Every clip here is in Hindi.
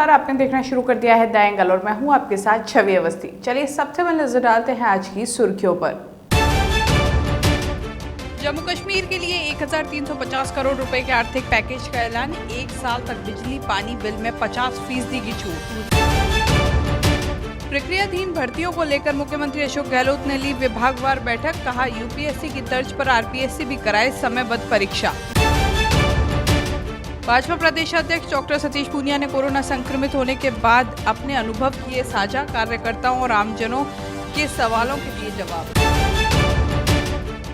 नमस्कार, आपने देखना शुरू कर दिया है द एंगल और मैं हूं आपके साथ छवि अवस्थी। चलिए सबसे पहले नजर डालते हैं आज की सुर्खियों पर। जम्मू कश्मीर के लिए 1350 करोड़ रुपए के आर्थिक पैकेज का ऐलान। 1 साल तक बिजली पानी बिल में 50% की छूट। प्रक्रियाधीन भर्तियों को लेकर मुख्यमंत्री अशोक गहलोत ने ली विभागवार बैठक। कहा, यूपीएससी की तर्ज पर आरपीएससी भी कराए समयबद्ध परीक्षा। भाजपा प्रदेश अध्यक्ष डॉक्टर सतीश पूनिया ने कोरोना संक्रमित होने के बाद अपने अनुभव किए साझा। कार्यकर्ताओं और आमजनों के सवालों के दिए जवाब।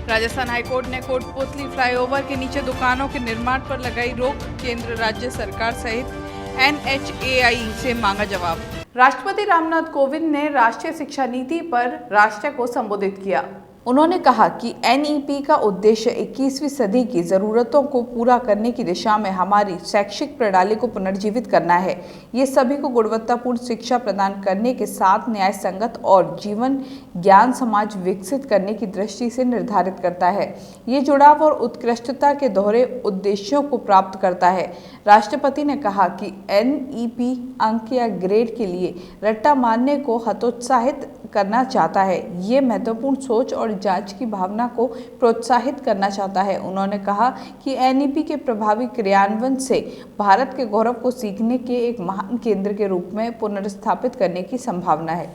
राजस्थान हाईकोर्ट ने कोटपुतली फ्लाईओवर के नीचे दुकानों के निर्माण पर लगाई रोक। केंद्र राज्य सरकार सहित एनएचएआई से मांगा जवाब। राष्ट्रपति रामनाथ कोविंद ने राष्ट्रीय शिक्षा नीति पर राष्ट्र को संबोधित किया। उन्होंने कहा कि एनईपी का उद्देश्य 21वीं सदी की जरूरतों को पूरा करने की दिशा में हमारी शैक्षिक प्रणाली को पुनर्जीवित करना है। ये सभी को गुणवत्तापूर्ण शिक्षा प्रदान करने के साथ न्याय संगत और जीवन ज्ञान समाज विकसित करने की दृष्टि से निर्धारित करता है। ये जुड़ाव और उत्कृष्टता के दोहरे उद्देश्यों को प्राप्त करता है। राष्ट्रपति ने कहा कि एनईपी अंक या ग्रेड के लिए रट्टा मारने को हतोत्साहित करना चाहता है। ये महत्वपूर्ण सोच और जांच की भावना को प्रोत्साहित करना चाहता है। उन्होंने कहा कि एनईपी के प्रभावी क्रियान्वयन से भारत के गौरव को सीखने के एक महान केंद्र के रूप में पुनर्स्थापित करने की संभावना है।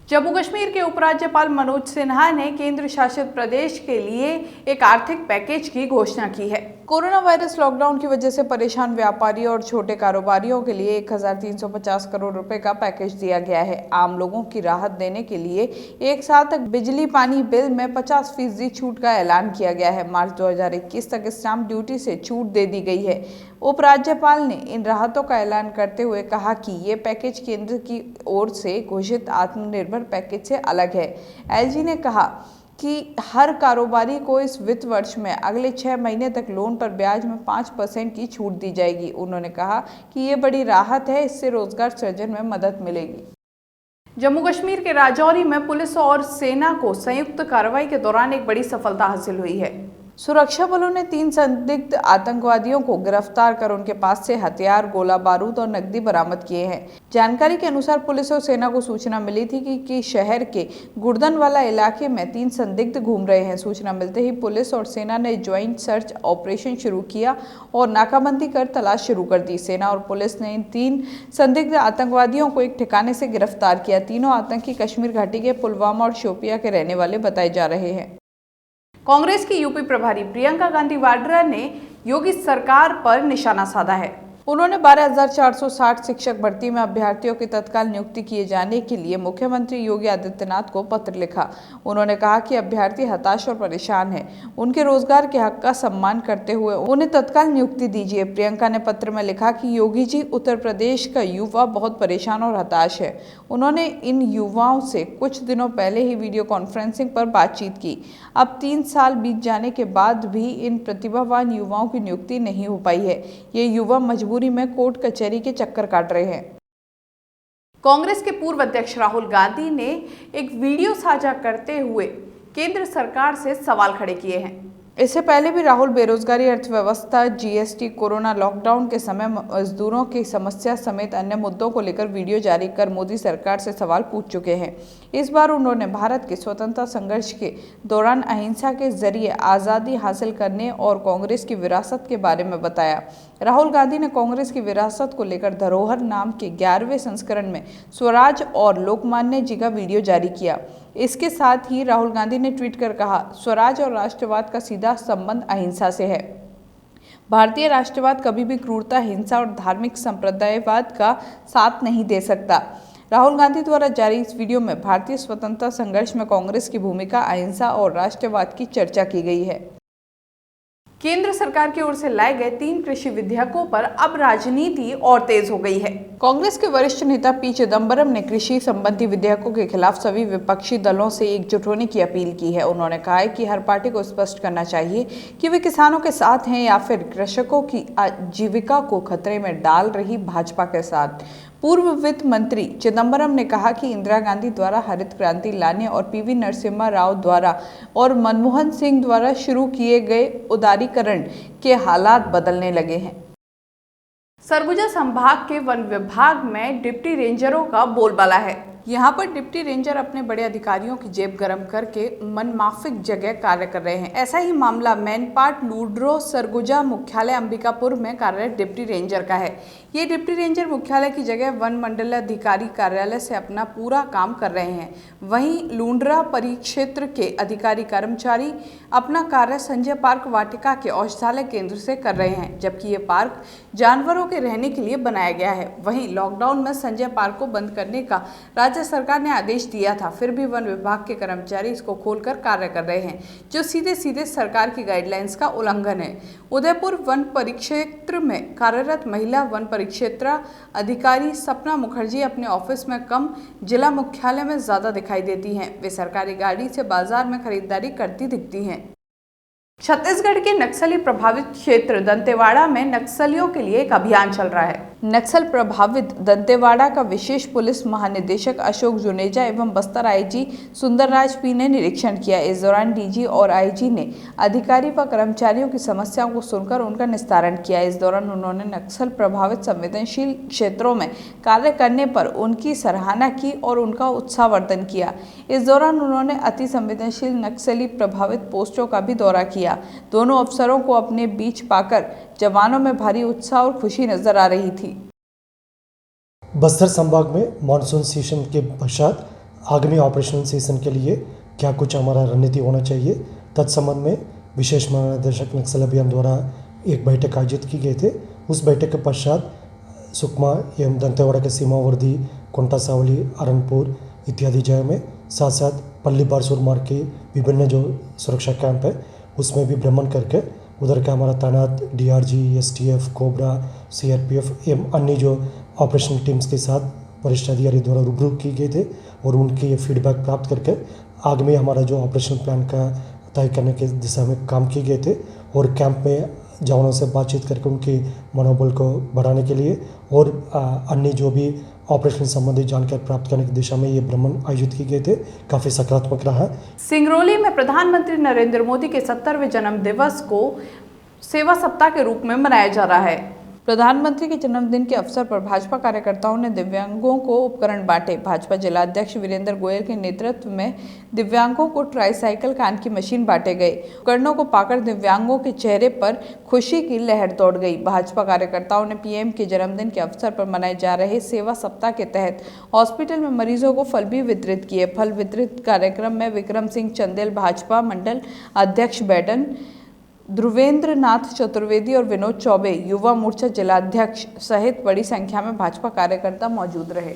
जम्मू कश्मीर के उपराज्यपाल मनोज सिन्हा ने केंद्र शासित प्रदेश के लिए एक आर्थिक पैकेज की घोषणा की है। कोरोना वायरस लॉकडाउन की वजह से परेशान व्यापारियों और छोटे कारोबारियों के लिए 1350 करोड़ रुपए का पैकेज दिया गया है। आम लोगों की राहत देने के लिए 1 साल तक बिजली पानी बिल में 50% छूट का ऐलान किया गया है। मार्च 2021 तक स्टाम्प ड्यूटी से छूट दे दी गई है। उपराज्यपाल ने इन राहतों का ऐलान करते हुए कहा कि ये पैकेज केंद्र की ओर से घोषित आत्मनिर्भर पैकेज से अलग है। एलजी ने कहा कि हर कारोबारी को इस वित्त वर्ष में अगले 6 महीने तक लोन पर ब्याज में 5% की छूट दी जाएगी। उन्होंने कहा कि ये बड़ी राहत है, इससे रोजगार सृजन में मदद मिलेगी। जम्मू कश्मीर के राजौरी में पुलिस और सेना को संयुक्त कार्रवाई के दौरान एक बड़ी सफलता हासिल हुई है। सुरक्षा बलों ने 3 संदिग्ध आतंकवादियों को गिरफ्तार कर उनके पास से हथियार, गोला बारूद और नकदी बरामद किए हैं। जानकारी के अनुसार पुलिस और सेना को सूचना मिली थी कि शहर के गुर्दनवाला इलाके में 3 संदिग्ध घूम रहे हैं। सूचना मिलते ही पुलिस और सेना ने ज्वाइंट सर्च ऑपरेशन शुरू किया और नाकाबंदी कर तलाश शुरू कर दी। सेना और पुलिस ने इन 3 संदिग्ध आतंकवादियों को एक ठिकाने से गिरफ्तार किया। तीनों आतंकी कश्मीर घाटी के पुलवामा और शोपिया के रहने वाले बताए जा रहे हैं। कांग्रेस की यूपी प्रभारी प्रियंका गांधी वाड्रा ने योगी सरकार पर निशाना साधा है। उन्होंने 12,460 शिक्षक भर्ती में अभ्यर्थियों की तत्काल नियुक्ति किए जाने के लिए मुख्यमंत्री योगी आदित्यनाथ को पत्र लिखा। उन्होंने कहा कि अभ्यर्थी हताश और परेशान हैं। उनके रोजगार के हक का सम्मान करते हुए उन्हें तत्काल नियुक्ति दीजिए। प्रियंका ने पत्र में लिखा कि योगी जी, उत्तर प्रदेश का युवा बहुत परेशान और हताश है। उन्होंने इन युवाओं से कुछ दिनों पहले ही वीडियो कॉन्फ्रेंसिंग पर बातचीत की। अब 3 साल बीत जाने के बाद भी इन प्रतिभावान युवाओं की नियुक्ति नहीं हो पाई है। ये युवा मजबूरी में कोर्ट कचहरी के चक्कर काट रहे हैं। कांग्रेस के पूर्व अध्यक्ष राहुल गांधी ने एक वीडियो साझा करते हुए केंद्र सरकार से सवाल खड़े किए हैं। इससे पहले भी राहुल बेरोजगारी, अर्थव्यवस्था, जीएसटी, कोरोना लॉकडाउन के समय मजदूरों की समस्या समेत अन्य मुद्दों को लेकर वीडियो जारी कर मोदी सरकार से सवाल पूछ चुके हैं। इस बार उन्होंने भारत के स्वतंत्रता संघर्ष के दौरान अहिंसा के जरिए आज़ादी हासिल करने और कांग्रेस की विरासत के बारे में बताया। राहुल गांधी ने कांग्रेस की विरासत को लेकर धरोहर नाम के 11वें संस्करण में स्वराज और लोकमान्य जी का वीडियो जारी किया। इसके साथ ही राहुल गांधी ने ट्वीट कर कहा, स्वराज और राष्ट्रवाद का सीधा संबंध अहिंसा से है। भारतीय राष्ट्रवाद कभी भी क्रूरता, हिंसा और धार्मिक संप्रदायवाद का साथ नहीं दे सकता। राहुल गांधी द्वारा जारी इस वीडियो में भारतीय स्वतंत्रता संघर्ष में कांग्रेस की भूमिका, अहिंसा और राष्ट्रवाद की चर्चा की गई है। केंद्र सरकार की ओर से लाए गए 3 कृषि विधेयकों पर अब राजनीति और तेज हो गई है। कांग्रेस के वरिष्ठ नेता पी चिदंबरम ने कृषि संबंधी विधेयकों के खिलाफ सभी विपक्षी दलों से एकजुट होने की अपील की है। उन्होंने कहा है कि हर पार्टी को स्पष्ट करना चाहिए कि वे किसानों के साथ हैं या फिर कृषकों की आजीविका को खतरे में डाल रही भाजपा के साथ। पूर्व वित्त मंत्री चिदंबरम ने कहा कि इंदिरा गांधी द्वारा हरित क्रांति लाने और पीवी नरसिम्हा राव द्वारा और मनमोहन सिंह द्वारा शुरू किए गए उदारीकरण के हालात बदलने लगे हैं। सरगुजा संभाग के वन विभाग में डिप्टी रेंजरों का बोलबाला है। यहाँ पर डिप्टी रेंजर अपने बड़े अधिकारियों की जेब गरम करके मनमाफिक जगह कार्य कर रहे हैं। ऐसा ही मामला मैनपाट लूड्रो सरगुजा मुख्यालय अंबिकापुर में कार्यरत डिप्टी रेंजर का है। ये डिप्टी रेंजर मुख्यालय की जगह वन मंडलाधिकारी कार्यालय से अपना पूरा काम कर रहे हैं। वहीं लूंड्रा परिक्षेत्र के अधिकारी कर्मचारी अपना कार्य संजय पार्क वाटिका के औषधालय केंद्र से कर रहे हैं, जबकि ये पार्क जानवरों के रहने के लिए बनाया गया है। वहीं लॉकडाउन में संजय पार्क को बंद करने का राज्य सरकार ने आदेश दिया था, फिर भी वन विभाग के कर्मचारी इसको खोलकर कार्य कर रहे हैं, जो सीधे सीधे सरकार की गाइडलाइंस का उल्लंघन है। उदयपुर वन परिक्षेत्र में कार्यरत महिला वन परिक्षेत्र अधिकारी सपना मुखर्जी अपने ऑफिस में कम, जिला मुख्यालय में ज्यादा दिखाई देती हैं। वे सरकारी गाड़ी से बाजार में खरीदारी करती दिखती हैं। छत्तीसगढ़ के नक्सली प्रभावित क्षेत्र दंतेवाड़ा में नक्सलियों के लिए एक अभियान चल रहा है। नक्सल प्रभावित दंतेवाड़ा का विशेष पुलिस महानिदेशक अशोक जुनेजा एवं बस्तर आईजी सुंदरराज पी ने निरीक्षण किया। इस दौरान डीजी और आईजी ने अधिकारी व कर्मचारियों की समस्याओं को सुनकर उनका निस्तारण किया। इस दौरान उन्होंने नक्सल प्रभावित संवेदनशील क्षेत्रों में कार्य करने पर उनकी सराहना की और उनका उत्साहवर्धन किया। इस दौरान उन्होंने अति संवेदनशील नक्सली प्रभावित पोस्टों का भी दौरा किया। दोनों अफसरों को अपने बीच पाकर जवानों में भारी उत्साह और खुशी नजर आ रही थी। बस्तर संभाग में मानसून सीजन के पश्चात आगामी ऑपरेशनल सीजन के लिए क्या कुछ हमारा रणनीति होना चाहिए, तत्संबंध में विशेष महानिदेशक नक्सल अभियान द्वारा एक बैठक आयोजित की गई थे। उस बैठक के पश्चात सुकमा एवं दंतेवाड़ा के सीमावर्ती कोंटासावली, अरनपुर इत्यादि जगह में साथ साथ पल्ली बारसूर मार्ग के विभिन्न जो सुरक्षा कैंप है उसमें भी भ्रमण करके उधर का हमारा तैनात डीआरजी, एसटीएफ, कोबरा, सीआरपीएफ एवं अन्य जो ऑपरेशन टीम्स के साथ वरिष्ठ अधिकारी द्वारा रूबरू की गए थे और उनके फीडबैक प्राप्त करके आगे में हमारा जो ऑपरेशन प्लान का तय करने के दिशा में काम किए गए थे और कैंप में जवानों से बातचीत करके उनके मनोबल को बढ़ाने के लिए और अन्य जो भी ऑपरेशन संबंधी जानकारी प्राप्त करने की दिशा में ये भ्रमण आयोजित किए गए थे। काफ़ी सकारात्मक रहा। सिंगरौली में प्रधानमंत्री नरेंद्र मोदी के 70वें जन्म दिवस को सेवा सप्ताह के रूप में मनाया जा रहा है। प्रधानमंत्री के जन्मदिन के अवसर पर भाजपा कार्यकर्ताओं ने दिव्यांगों को उपकरण बांटे। भाजपा जिला अध्यक्ष वीरेंद्र गोयल के नेतृत्व में दिव्यांगों को ट्राईसाइकिल कान की मशीन बांटे गए। उपकरणों को पाकर दिव्यांगों के चेहरे पर खुशी की लहर दौड़ गई। भाजपा कार्यकर्ताओं ने पीएम के जन्मदिन के अवसर पर मनाए जा रहे सेवा सप्ताह के तहत हॉस्पिटल में मरीजों को फल भी वितरित किए। फल वितरित कार्यक्रम में विक्रम सिंह चंदेल भाजपा मंडल अध्यक्ष बैडन, ध्रुवेंद्र नाथ चतुर्वेदी और विनोद चौबे युवा मोर्चा जिलाध्यक्ष सहित बड़ी संख्या में भाजपा कार्यकर्ता मौजूद रहे।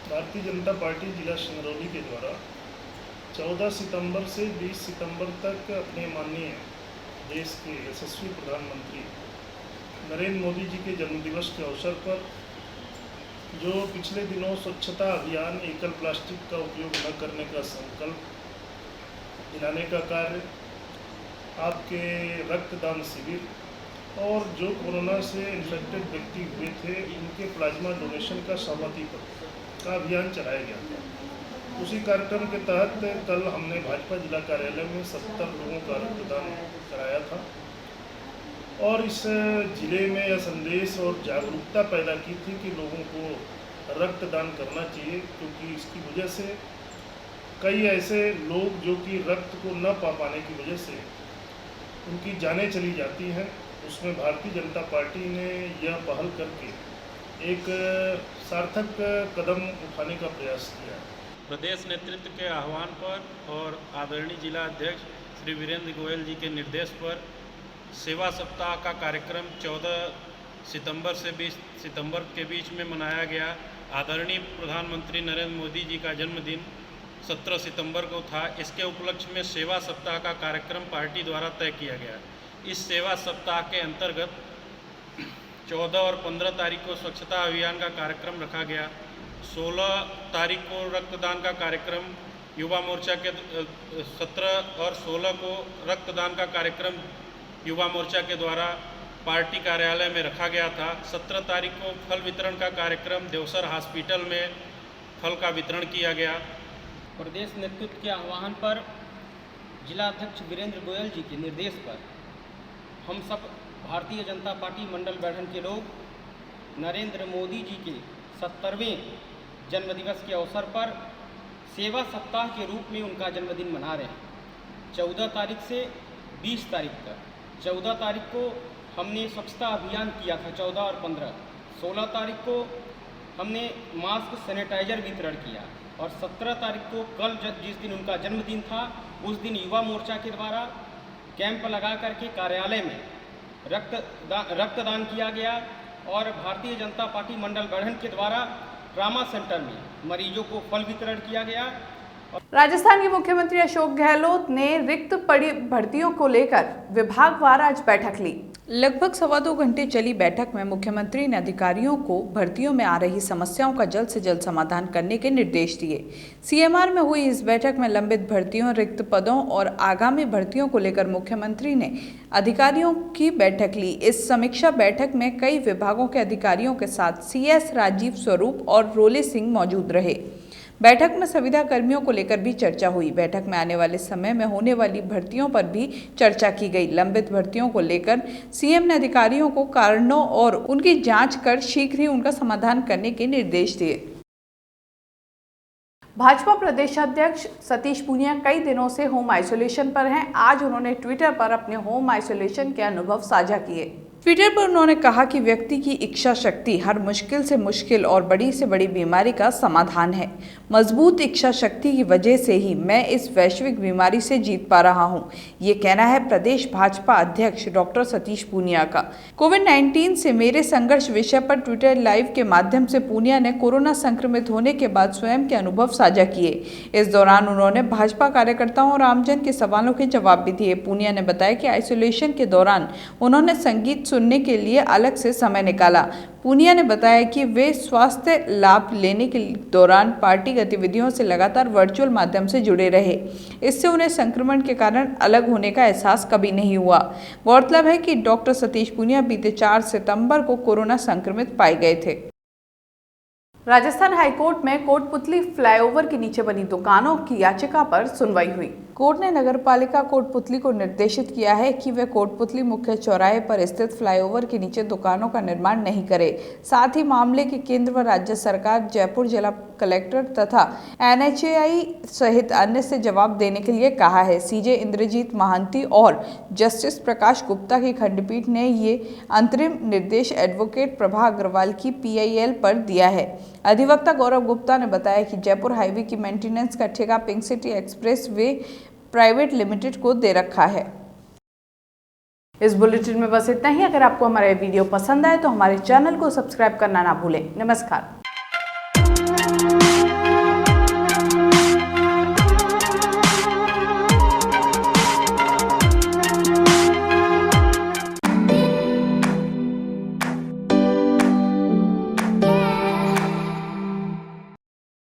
भारतीय जनता पार्टी जिला सिंगरौली के द्वारा 14 सितंबर से 20 सितंबर तक अपने माननीय देश के यशस्वी प्रधानमंत्री नरेंद्र मोदी जी के जन्मदिवस के अवसर पर जो पिछले दिनों स्वच्छता अभियान, एकल प्लास्टिक का उपयोग न करने का संकल्प दिलाने का कार्य, आपके रक्तदान शिविर और जो कोरोना से इन्फेक्टेड व्यक्ति हुए थे उनके प्लाज्मा डोनेशन का सहमति पत्र का अभियान चलाया गया था। उसी कार्यक्रम के तहत कल हमने भाजपा जिला कार्यालय में 70 लोगों का रक्तदान कराया था और इस जिले में यह संदेश और जागरूकता पैदा की थी कि लोगों को रक्तदान करना चाहिए, क्योंकि इसकी वजह से कई ऐसे लोग जो कि रक्त को न पा पाने की वजह से उनकी जानें चली जाती हैं। उसमें भारतीय जनता पार्टी ने यह पहल करके एक सार्थक कदम उठाने का प्रयास किया। प्रदेश नेतृत्व के आह्वान पर और आदरणीय जिला अध्यक्ष श्री वीरेंद्र गोयल जी के निर्देश पर सेवा सप्ताह का कार्यक्रम 14 सितंबर से 20 सितंबर के बीच में मनाया गया। आदरणीय प्रधानमंत्री नरेंद्र मोदी जी का जन्मदिन 17 सितंबर को था। इसके उपलक्ष्य में सेवा सप्ताह का कार्यक्रम पार्टी द्वारा तय किया गया। इस सेवा सप्ताह के अंतर्गत 14 और 15 तारीख को स्वच्छता अभियान का कार्यक्रम रखा गया। 16 तारीख को रक्तदान का कार्यक्रम युवा मोर्चा के 17 और 16 को रक्तदान का कार्यक्रम युवा मोर्चा के द्वारा पार्टी कार्यालय में रखा गया था। 17 तारीख को फल वितरण का कार्यक्रम देवसर हॉस्पिटल में फल का वितरण किया गया। प्रदेश नेतृत्व के आह्वान पर जिला अध्यक्ष वीरेंद्र गोयल जी के निर्देश पर हम सब भारतीय जनता पार्टी मंडल बैठन के लोग नरेंद्र मोदी जी के 70वें जन्मदिवस के अवसर पर सेवा सप्ताह के रूप में उनका जन्मदिन मना रहे हैं। 14 तारीख से 20 तारीख तक। 14 तारीख को हमने स्वच्छता अभियान किया था, 14 और 15। 16 तारीख को हमने मास्क सैनिटाइजर वितरण किया और 17 तारीख को कल जिस दिन उनका जन्मदिन था उस दिन युवा मोर्चा के द्वारा कैंप लगा करके कार्यालय में रक्तदान किया गया और भारतीय जनता पार्टी मंडल गढ़न के द्वारा ट्रामा सेंटर में मरीजों को फल वितरण किया गया। राजस्थान के मुख्यमंत्री अशोक गहलोत ने रिक्त पड़ी भर्तियों को लेकर विभागवार आज बैठक ली। लगभग 2.25 घंटे चली बैठक में मुख्यमंत्री ने अधिकारियों को भर्तियों में आ रही समस्याओं का जल्द से जल्द समाधान करने के निर्देश दिए। सीएमआर में हुई इस बैठक में लंबित भर्तियों, रिक्त पदों और आगामी भर्तियों को लेकर मुख्यमंत्री ने अधिकारियों की बैठक ली। इस समीक्षा बैठक में कई विभागों के अधिकारियों के साथ सीएस राजीव स्वरूप और रोले सिंह मौजूद रहे। बैठक में संविदा कर्मियों को लेकर भी चर्चा हुई। बैठक में आने वाले समय में होने वाली भर्तियों पर भी चर्चा की गई। लंबित भर्तियों को लेकर सीएम ने अधिकारियों को कारणों और उनकी जांच कर शीघ्र ही उनका समाधान करने के निर्देश दिए। भाजपा प्रदेश अध्यक्ष सतीश पूनिया कई दिनों से होम आइसोलेशन पर हैं। आज उन्होंने ट्विटर पर अपने होम आइसोलेशन के अनुभव साझा किए। ट्विटर पर उन्होंने कहा कि व्यक्ति की इच्छा शक्ति हर मुश्किल से मुश्किल और बड़ी से बड़ी बीमारी का समाधान है। मजबूत इच्छा शक्ति की वजह से ही मैं इस वैश्विक बीमारी से जीत पा रहा हूं। ये कहना है प्रदेश भाजपा अध्यक्ष डॉक्टर सतीश पूनिया का। कोविड-19 से मेरे संघर्ष विषय पर ट्विटर लाइव के माध्यम से पूनिया ने कोरोना संक्रमित होने के बाद स्वयं के अनुभव साझा किए। इस दौरान उन्होंने भाजपा कार्यकर्ताओं और आमजन के सवालों के जवाब भी दिए। पूनिया ने बताया कि आइसोलेशन के दौरान उन्होंने संगीत सुनने के लिए अलग से समय निकाला। पूनिया ने बताया कि वे स्वास्थ्य लाभ लेने के दौरान पार्टी गतिविधियों से लगातार वर्चुअल माध्यम से जुड़े रहे। इससे उन्हें संक्रमण के कारण अलग होने का एहसास कभी नहीं हुआ। गौरतलब है कि डॉक्टर सतीश पूनिया बीते 4 सितंबर को कोरोना संक्रमित पाए गए थे। राजस्थान हाईकोर्ट में कोटपुतली फ्लाईओवर के नीचे बनी दुकानों की याचिका पर सुनवाई हुई। कोर्ट ने नगरपालिका कोटपुतली को निर्देशित किया है कि वे कोटपुतली मुख्य चौराहे पर स्थित फ्लाईओवर के नीचे दुकानों का निर्माण नहीं करे। साथ ही मामले के केंद्र व राज्य सरकार, जयपुर जिला कलेक्टर तथा NHAI सहित अन्य से जवाब देने के लिए कहा है। सीजे इंद्रजीत महांती और जस्टिस प्रकाश गुप्ता की खंडपीठ ने ये अंतरिम निर्देश एडवोकेट प्रभा अग्रवाल की PIL पर दिया है। अधिवक्ता गौरव गुप्ता ने बताया कि जयपुर हाईवे की मेंटेनेंस का ठेका pink city express way private limited को दे रखा है। इस बुलेटिन में बस इतना ही। अगर आपको हमारा वीडियो पसंद आए तो हमारे चैनल को सब्सक्राइब करना ना भूलें। नमस्कार।